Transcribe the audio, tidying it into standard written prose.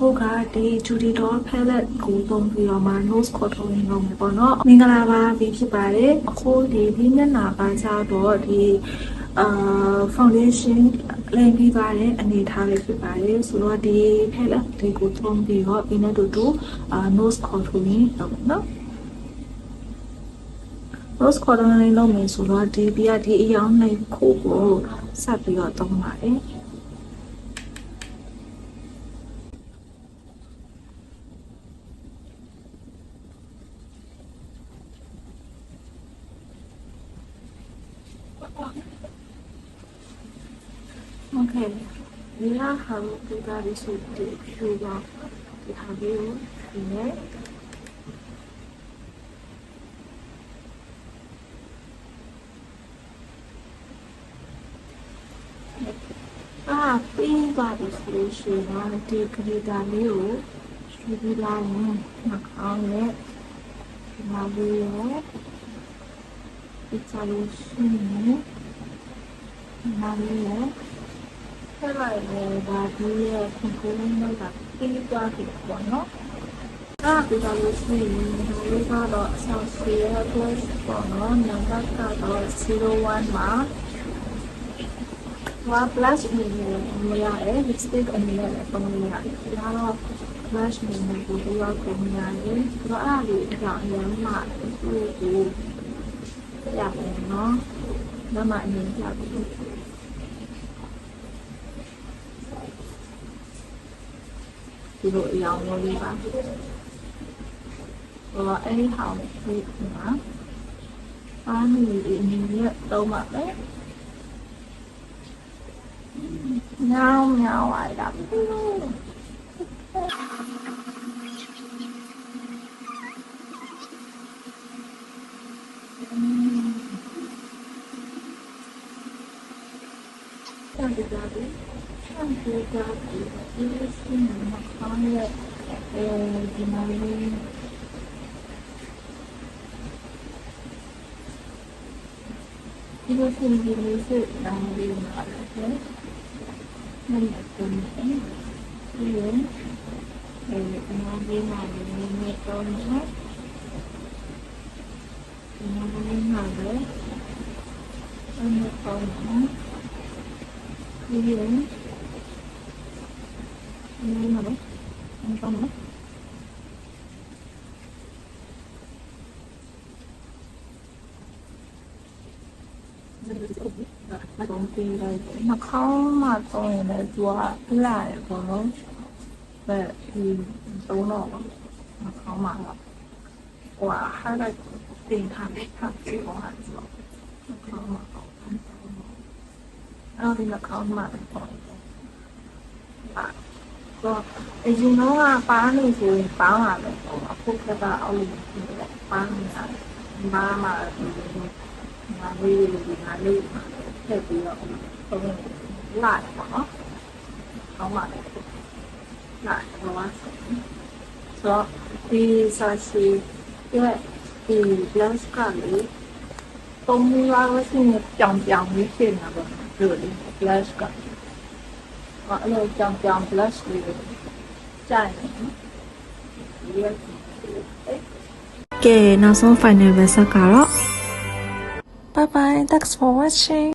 ကိုကဒီဂျူဒီတော့ဖက်လက်ကိုသုံးပြီးတော့မှ nose contouring လုပ်မယ်ပေါ့နော်မင်္ဂလာပါပြီးဖြစ်ပါတယ်အခုဒီမျက်နှာပါကြတော့ဒီfoundation လိမ့်ပြီးသွားတဲ့အနေထားလေးဖြစ်ပါတယ်ဆိုတော့ဒီဖက်လက်တွေကိုသုံးပြီးတော့ဒီနဲ့တူ nose contouring လုပ်မယ်နော် nose contouring လုပ်မယ်ဆိုတော့ဒီအရောင်လေးခုကိုဆက်ပြီးတော့သုံးပါတယ်Okay, we are how to do this with the sugar. We have you in it. Pink body solution. Take it a little. Sugar line. Knock on it. Have you? It's a solution. Have you? ဆက်လိုက်တယ်ဒါဒီရဲ့ component တွေကပြီးသွားပြီပေါ့နော်ပြီးတော့လို့ရှိရင်ဒါလေးကတော့အဆောင်စီရဲ့ plus ပေါ့နော်နံပါတ်ကတော့01မှာplus အနေနဲ့မရတယ် lipstick အနေနဲ့လည်းပုံလို့ရတယ်ဒါတော့ plus အနေနဲ့ကိုတော့ပုံရတယ်ဆိုတော့အဲ့ဒါလေးအကြောင်းအရမ်းမှသူ့ကိုရတယ်နော်ဒါမှအနေနဲ့ပြပြီဒီလိုအရောင်လေးပါအဲ့ဒီဟောင်းလေးမှာအားနေဒီအနေနဲ့သုံးပါမယ်ညောင်းပါတာဒီမှာလေးဒီလိုစီဒီလေးစတောင်းလေးမှာလည်းနားတုံးတယ်ဒီလိုအနားလေးမှာလည်းနည်းနည်းတော့နော်ဒီနားလေးမှာလည်းအနည်းတော့နော်ဒီလိုဒီမှာလည်းအနည်းတော့နော်သုံးပြီးလိုက်နှာခေါင်းမှာသုံးရင်လည်းသူကလှတယ်ပေါ့နော်ပဲဒီသုံးတော့နှာခေါင်းမှာဟိုဟာလိုက်တင်ထားတဲ့ခါကြီးဟောဟာဆိုနှာခေါင်းမှာအဲ့ဒီနှာခေါင်းမှာပေါ့တော့အရင်တော့ပါနေဆိုရင်ပါမှာပဲအခုကအောက်လို့ပါနေတာမားမှာငါလေးထည့်ပြီးတော့ပုံလိုက်ပါနော်။ကောင်းပါလေ။လိုက်ပါဆိုတော့ဒီစာစီရဲ့ဒီ blush ကလေပုံလာလို့ရှိရင်ပြောင်လေးဖြစ်နေတာပေါ့။ဒီလို blush ကအဲ့လိုပြောင် blush လေးကြိုက်တယ်နော်။ဒီရဲ့ကဲနောက်ဆုံး final result ကတော့Bye bye. Thanks for watching.